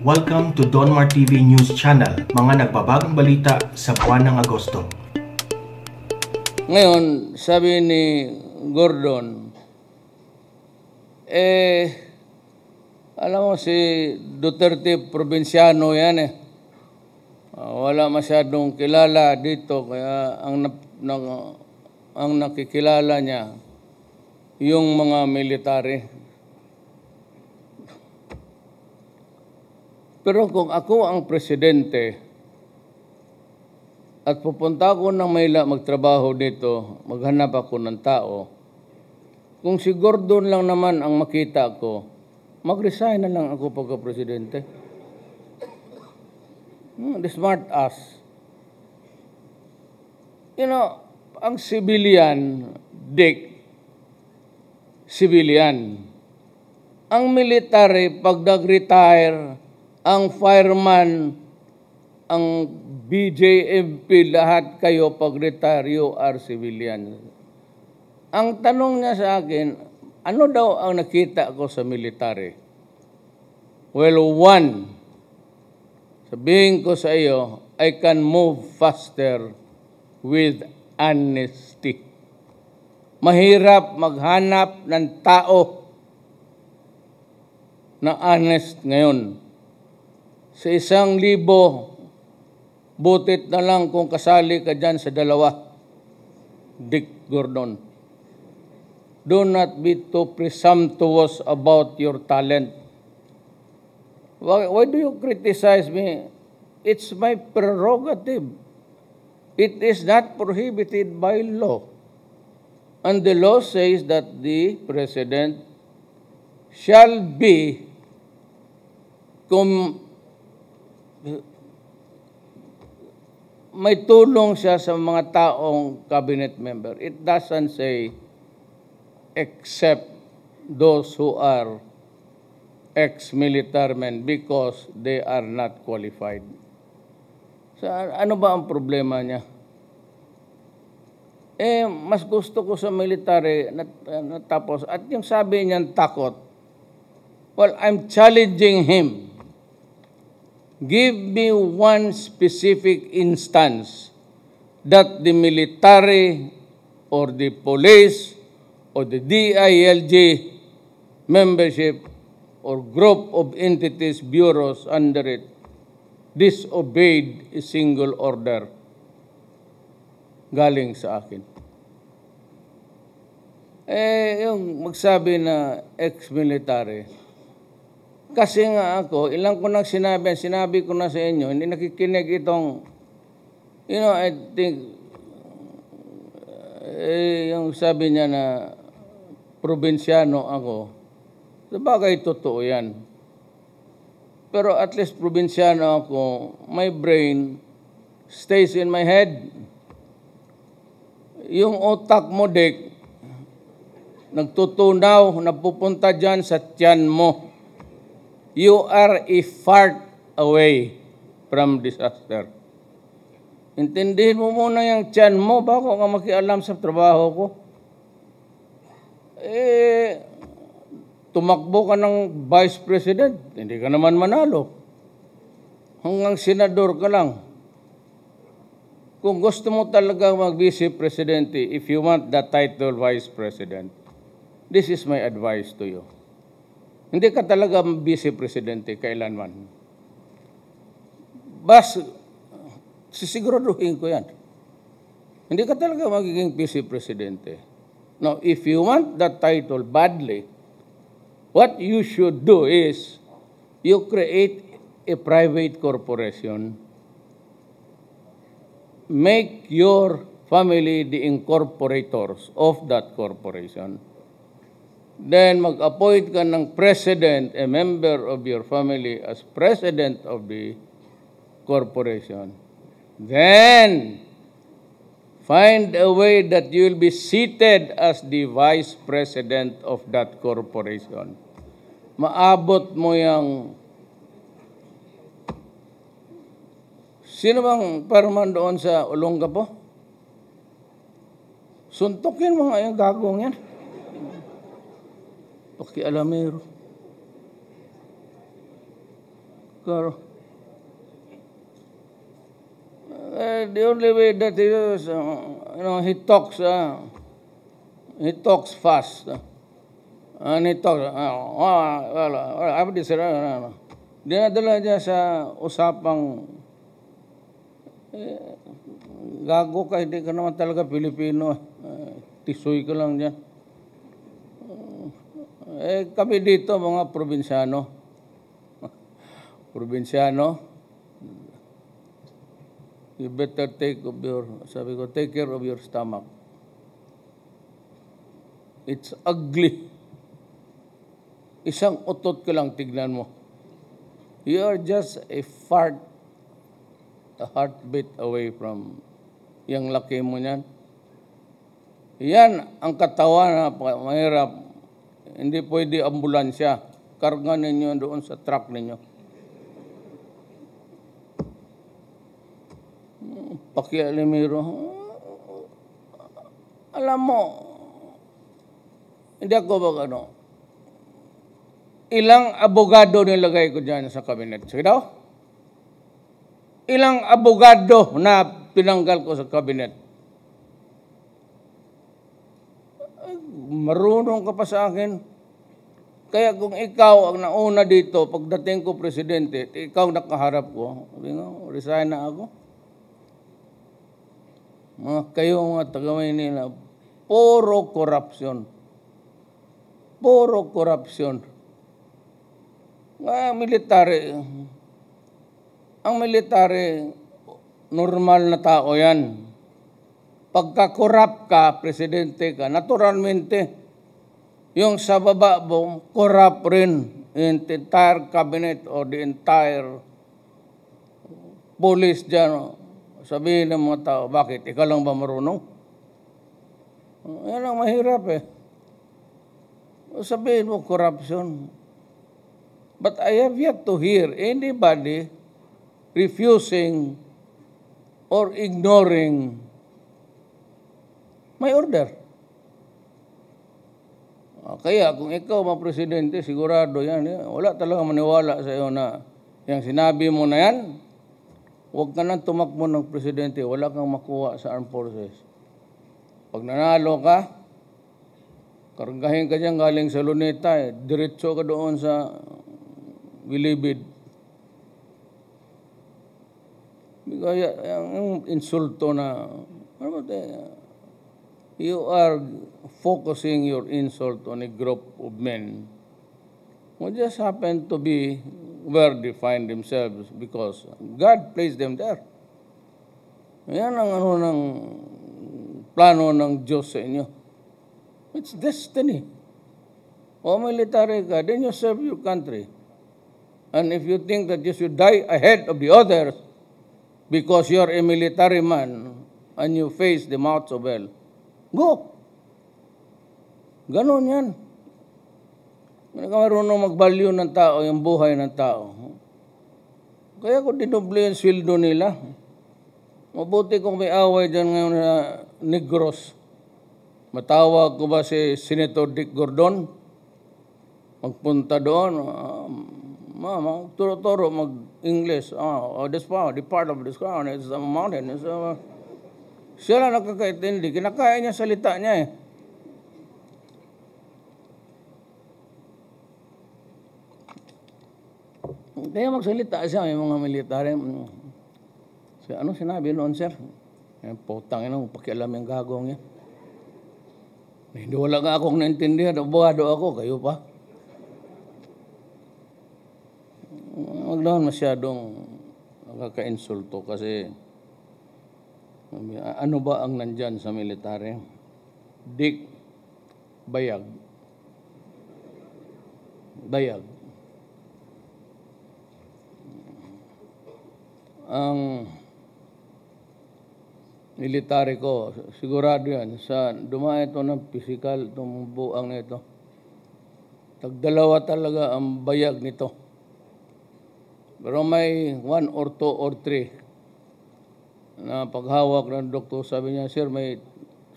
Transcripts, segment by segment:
Welcome to Donmar TV News Channel, mga nagbabagong balita sa buwan ng Agosto. Ngayon, sabi ni Gordon, alam mo si Duterte, probinsyano yan wala masyadong kilala dito, kaya ang nakikilala niya yung mga military. Pero kung ako ang presidente at pupunta ako ng Maynila magtrabaho dito, maghanap ako ng tao, kung si Gordon lang naman ang makita ko, mag-resign na lang ako pagka-presidente. The smart ass. You know, ang civilian, Dick, civilian. Ang military, pag nag-retire, ang fireman, ang BJMP, lahat kayo pag-retire, you are civilian. Ang tanong niya sa akin, ano daw ang nakita ko sa military? Well, one, sabihin ko sa iyo, I can move faster with honesty. Mahirap maghanap ng tao na honest ngayon. Sa 1,000, butit na lang kung kasali ka dyan sa 2, Dick Gordon. Do not be too presumptuous about your talent. Why do you criticize me? It's my prerogative. It is not prohibited by law. And the law says that the president shall be may tulong siya sa mga taong cabinet member. It doesn't say except those who are ex-military men because they are not qualified. So, ano ba ang problema niya? Mas gusto ko sa military na tapos. At yung sabi niyang takot, well, I'm challenging him. Give me one specific instance that the military or the police or the DILG membership or group of entities, bureaus under it, disobeyed a single order galing sa akin. Yung magsabi na ex-military, kasi nga ako, ilang ko nang sinabi ko na sa inyo, hindi nakikinig itong, you know, I think, yung sabi niya na probinsyano ako, sabagay totoo yan. Pero at least probinsyano ako, my brain stays in my head. Yung utak mo, Dick, nagtutunaw, napupunta dyan sa tiyan mo. You are a fart away from disaster. Intindihin mo muna yung tiyan mo bago ka makialam sa trabaho ko. Tumakbo ka ng vice president, hindi ka naman manalo. Hanggang senador ka lang. Kung gusto mo talaga mag-vice presidente, if you want that title vice president, this is my advice to you. Hindi ka talaga vice presidente kailanman. Sisiguraduhin ko yan. Hindi ka talaga magiging vice presidente. Now, if you want that title badly, what you should do is you create a private corporation, make your family the incorporators of that corporation. Then mag-appoint ka ng president, a member of your family as president of the corporation. Then find a way that you will be seated as the vice president of that corporation. Maabot mo yung sino bang parman doon sa Olongapo? Suntukin mo nga yung gagong yan. Pakialamero. The only way that he is, he talks fast. And he talks, dinadala niya sa usapang, gago ka, hindi ka naman talaga Pilipino. Tisoy ka lang dyan. Kami dito, mga probinsyano. You better take care of your stomach. It's ugly. Isang utot ka lang tignan mo. You are just a heartbeat away from yung laki mo niyan. Yan ang katawan na mahirap. Hindi pwede ambulansya. Karga ninyo doon sa truck ninyo. Pakialimero. Alam mo, hindi ako ilang abogado nilagay ko dyan sa kabinet. Sige daw? Ilang abogado na pinanggal ko sa kabinet. Marunong ka pa sa akin. Kaya kung ikaw ang nauna dito, pagdating ko presidente, ikaw nakaharap ko, resign na ako. Kayo mga taga-Maynila, puro corruption. Ang military, normal na tao yan. Pagka-corrupt ka, presidente ka, naturalmente, yung sa baba mo, corrupt rin in the entire cabinet or the entire police dyan. Sabihin ng mga tao, bakit? Ikaw lang ba marunong? Yan ang mahirap Sabihin mo, corruption. But I have yet to hear anybody refusing or ignoring my order. Kaya kung ikaw mga presidente, sigurado yan. Wala talaga maniwala sa iyo na yung sinabi mo na yan, huwag ka nang tumakbo ng presidente, wala kang makuha sa armed forces. Pag nanalo ka, kargahin ka dyan galing sa Luneta, diretso ka doon sa Bilibid. Yung insulto na, you are focusing your insult on a group of men who just happen to be where they find themselves because God placed them there. Yan ang ng plano ng Diyos sa inyo. It's destiny. O military ka, then you serve your country. And if you think that you should die ahead of the others because you're a military man and you face the mouths of hell, go. Ganon yan. Hindi ka marunong mag-value ng tao, yung buhay ng tao. Kaya ko dinoble yung sweldo nila. Mabuti kung may away dyan ngayon na Negros. Matawag ko ba si Senator Dick Gordon? Magpunta doon. Mama, turo-turo mag-English. This part of this crown is a mountain. Siya lang nakakaintindi. Kinakaya niya salita niya Kaya magsalita siya, may mga military. Ano sinabi noon, sir? Putang ina, pakialam yung gagawin niya. Hindi wala nga akong naintindihan. Abogado ako, kayo pa. Huwag naman masyadong nakaka-insulto kasi ano ba ang nandyan sa military? Dick, bayag. Ang military ko, sigurado yan, sa dumaan ito ng physical, itong buang nito. Tagdalawa talaga ang bayag nito. Pero may 1 or 2 or 3 na paghawak ng doktor, sabi niya, sir, may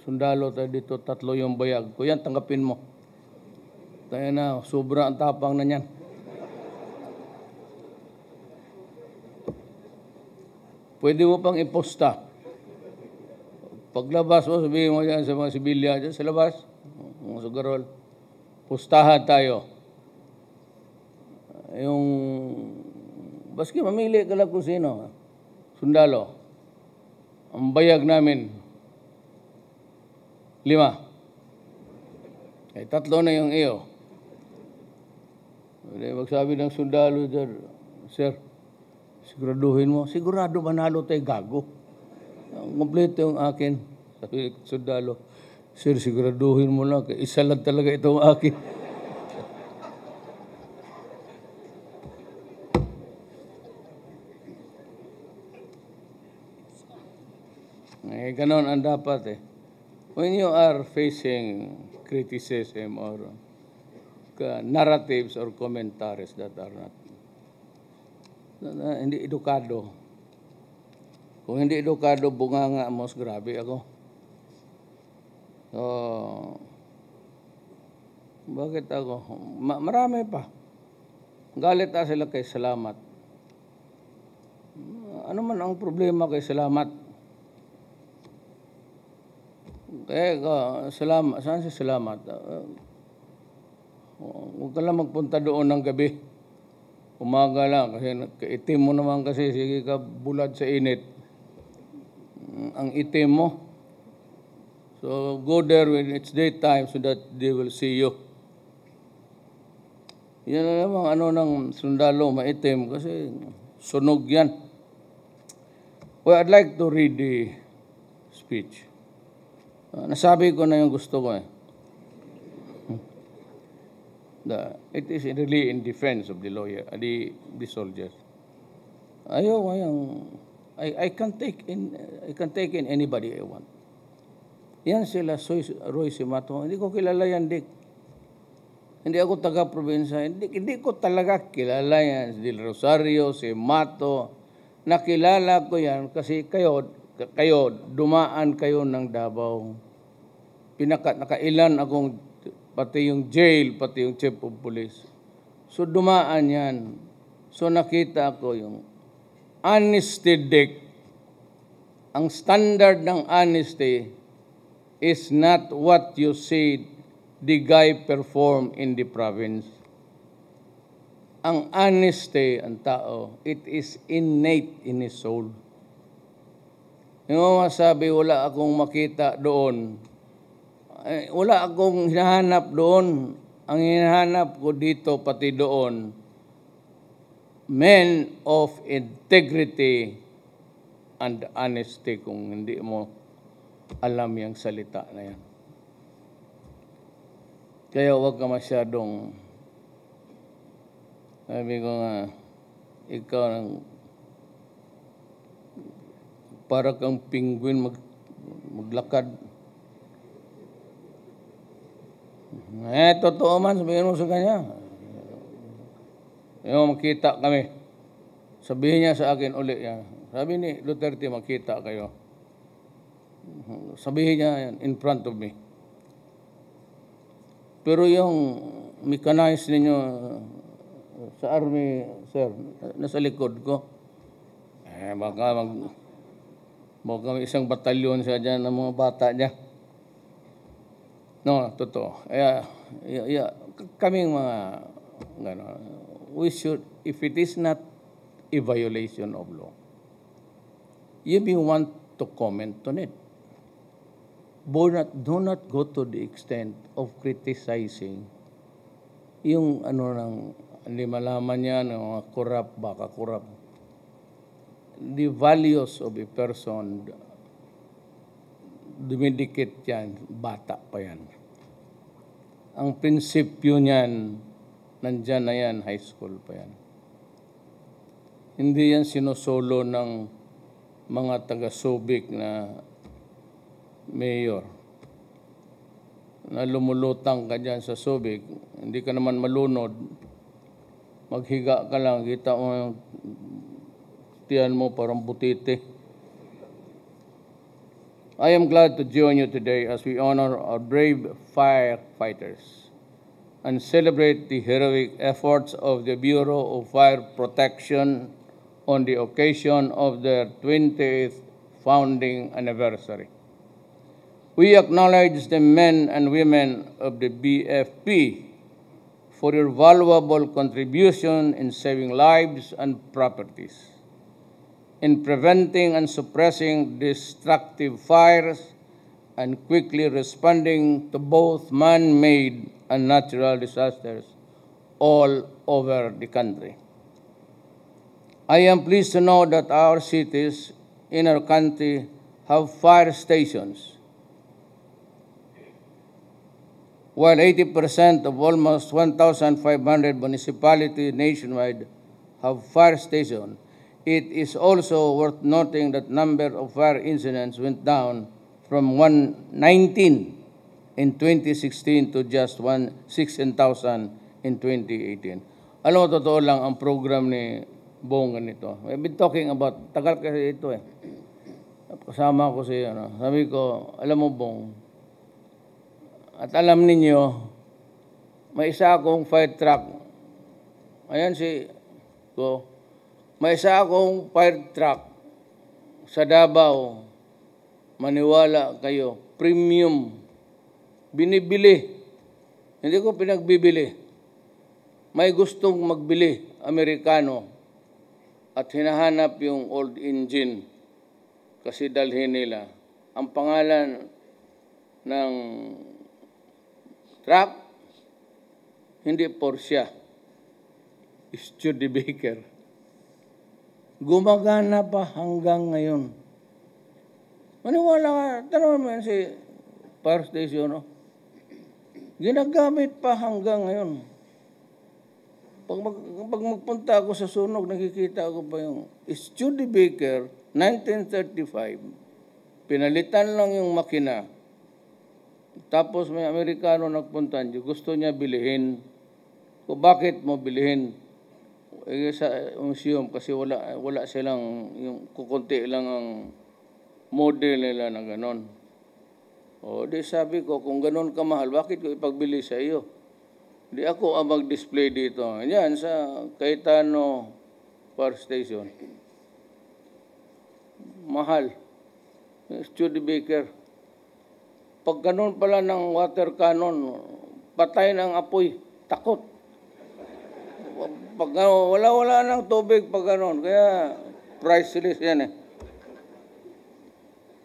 sundalo tayo dito, 3 yung bayag. Kung yan, tanggapin mo. Tayo na, sobra ang tapang na niyan. Pwede mo pang iposta. Paglabas mo, sabihin mo yan sa mga sibilya dyan sa labas, mga sugarol, pustahan tayo. Yung, baski mamili ka lang kung sino, sundalo. Ang bayag namin, 5. 3 na yung iyo. Magsabi ng sundalo dyan, sir, siguraduhin mo. Sigurado manalo tayo, gago. Kompleto yung akin. Sabi sundalo, sir, siguraduhin mo lang. Isa lang talaga itong akin. Ganon ang dapat When you are facing criticism or narratives or commentaries that are not hindi edukado. Kung hindi edukado, bunganga mo, grabe ako. So, bakit ako? Marami pa. Galit sila kay Salamat. Ano man ang problema kay Salamat? Salamat. Saan si Salamat? Huwag ka lang magpunta doon ng gabi. Umaga lang kasi itim mo naman kasi sige ka bulad sa init. Ang itim mo. So go there when it's daytime so that they will see you. Yan na naman ng sundalo, maitim kasi sunog yan. Well, I'd like to read the speech. Nasabi ko na yung gusto ko It is really in defense of the lawyer, the soldiers. I can take in anybody I want. Yan sila, Roy Simato. Hindi ko kilala yan, Dick. Hindi ako taga-probinsya. Hindi ko talaga kilala yan. Si Del Rosario, si Mato. Nakilala ko yan kasi kayo dumaan kayo ng Davao. Nakailan akong pati yung jail, pati yung chief of police. So dumaan yan. So nakita ko yung honesty dick. Ang standard ng honesty is not what you say the guy performed in the province. Ang honesty, ang tao, it is innate in his soul. Yung masabi, wala akong makita doon. Wala akong hinahanap doon. Ang hinahanap ko dito, pati doon, men of integrity and honesty, kung hindi mo alam yung salita na yan. Kaya huwag ka masyadong, sabi ko nga, ikaw para kang penguin maglakad. Totoo man, sabihin mo sa kanya. Makita kami. Sabihin niya sa akin uli yan. Sabi ni Duterte, makita kayo. Sabihin niya yan in front of me. Pero yung mechanized ninyo sa army, sir, nasa likod ko. Baka may isang batalyon siya dyan ng mga bata niya. No, totoo. Kaming mga, we should, if it is not a violation of law, you may want to comment on it. Do not go to the extent of criticizing yung hindi malaman niya ng mga corrupt, baka corrupt. The values of a person, dumidikit yan, bata pa yan. Ang prinsipyo niyan, nandyan na yan, high school pa yan. Hindi yan sinusolo ng mga taga-Subic na mayor. Na lumulutang ka dyan sa Subic, hindi ka naman malunod, maghiga ka lang, kita mo yung tiyan mo parang butite. I am glad to join you today as we honor our brave firefighters and celebrate the heroic efforts of the Bureau of Fire Protection on the occasion of their 20th founding anniversary. We acknowledge the men and women of the BFP for your valuable contribution in saving lives and properties, in preventing and suppressing destructive fires, and quickly responding to both man-made and natural disasters all over the country. I am pleased to know that our cities in our country have fire stations, while 80% of almost 1,500 municipalities nationwide have fire stations. It is also worth noting that number of fire incidents went down from 119 in 2016 to just 16,000 in 2018. Alam mo, totoo lang ang program ni Bong ganito. I've been talking about, tagal kasi ito eh. Kasama ko si, sabi ko, alam mo Bong, at alam ninyo, may isa akong fire truck. Ayan si ko. May isa akong fire truck sa Davao. Maniwala kayo, premium. Binibili. Hindi ko pinagbibili. May gustong magbili, Amerikano, at hinahanap yung old engine kasi dalhin nila. Ang pangalan ng truck, hindi Porsche, Studebaker. Gumagana pa hanggang ngayon. Maniwala ka, tanong mo yan si fire station, no? Ginagamit pa hanggang ngayon. Pag magpunta ako sa sunog, nakikita ko pa yung Studebaker, 1935. Pinalitan lang yung makina. Tapos may Amerikano nagpunta, gusto niya bilihin. Kung bakit mo bilihin? Sa museum kasi wala silang, yung kukunti lang ang model nila na ganon. O di sabi ko, kung ganon kamahal, bakit ko ipagbili sa iyo? Di ako ang mag-display dito. Yan sa Cayetano Fire Station. Mahal. Studebaker. Pag ganun pala ng water cannon, patay ng apoy, takot. Pag wala ng tubig pag ganun, kaya priceless yan eh.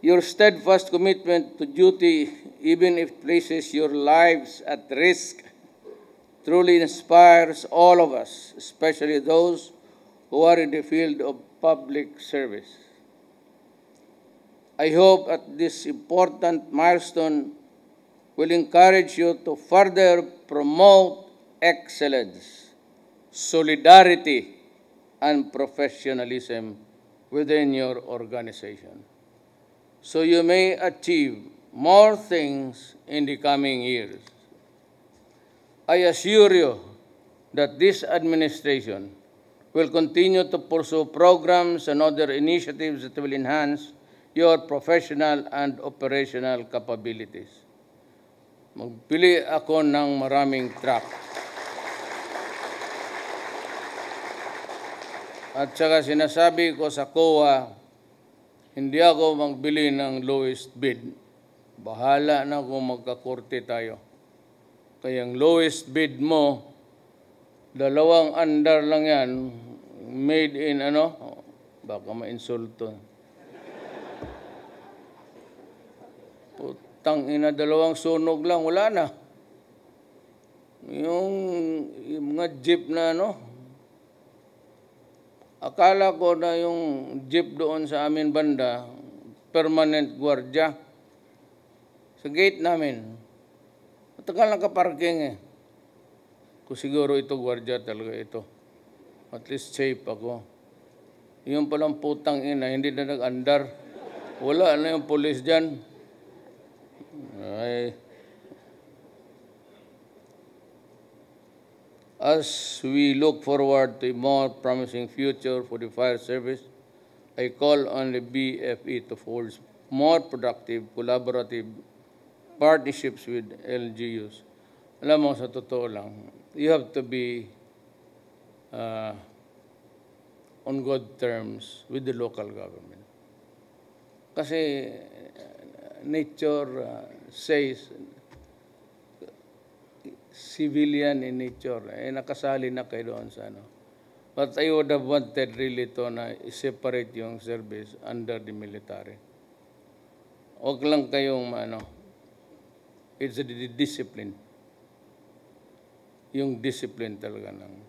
Your steadfast commitment to duty, even if places your lives at risk, truly inspires all of us, especially those who are in the field of public service. I hope that this important milestone will encourage you to further promote excellence, solidarity, and professionalism within your organization, so you may achieve more things in the coming years. I assure you that this administration will continue to pursue programs and other initiatives that will enhance your professional and operational capabilities. Magpili ako ng maraming truck. At saka sinasabi ko sa COA, hindi ako magbili ng lowest bid. Bahala na kung magkakorte tayo. Kaya ang lowest bid mo, 2 under lang yan, made in baka ma-insulto. Putang ina, 2 sunog lang, wala na. Yung mga jeep na akala ko na yung jeep doon sa amin banda, permanent gwardiya. Sa gate namin. Matagal nakaparking eh. Kung siguro ito gwardiya talaga ito. At least safe ako. Yung palang putang ina, hindi na nag-andar. Wala na yung police dyan. Ay. As we look forward to a more promising future for the fire service, I call on the BFE to forge more productive, collaborative partnerships with LGUs. Alam mo, sa totoo lang, you have to be on good terms with the local government. Kasi nature says civilian in nature. Nakasali na kayo doon sa ano. But I would have wanted really to na separate yung service under the military. Huwag lang kayong it's the discipline. Yung discipline talaga lang.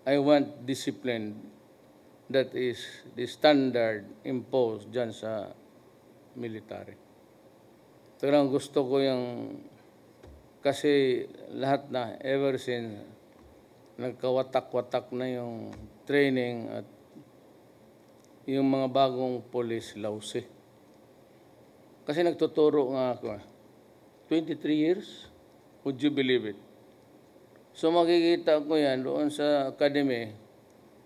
I want discipline that is the standard imposed dyan sa military. Talagang gusto ko yung, kasi lahat na, ever since, nagkawatak-watak na yung training at yung mga bagong police lawsi. Kasi nagtuturo nga ako, 23 years, would you believe it? So makikita ko yan doon sa academy,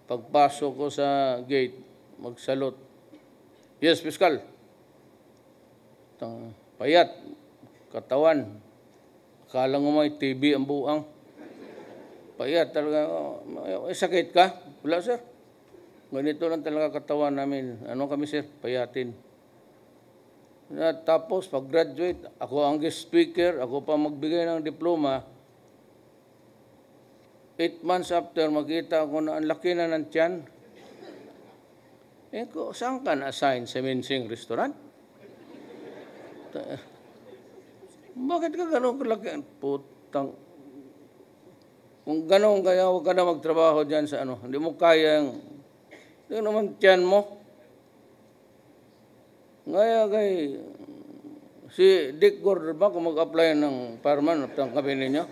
pagpasok ko sa gate, magsalot. Yes, Piskal. Payat, katawan. Akala mo may TB ang buang. Payat talaga. Sakit ka? Wala, sir. Ganito lang talaga katawan namin. Ano kami, sir? Payatin. At tapos, pag-graduate, ako ang guest speaker, ako pa magbigay ng diploma. 8 months after, makita ko na ang laki na ng tiyan. Saan ka na-assign sa Minsing Restaurant? Bakit ka gano'n kalaki? Putang. Kung gano'n kaya, huwag ka na magtrabaho dyan sa ano. Hindi mo kaya yung, hindi naman tiyan mo. Ngaya kay, si Dick Gordon ba kung mag-apply ng fireman at ang kabinin niya?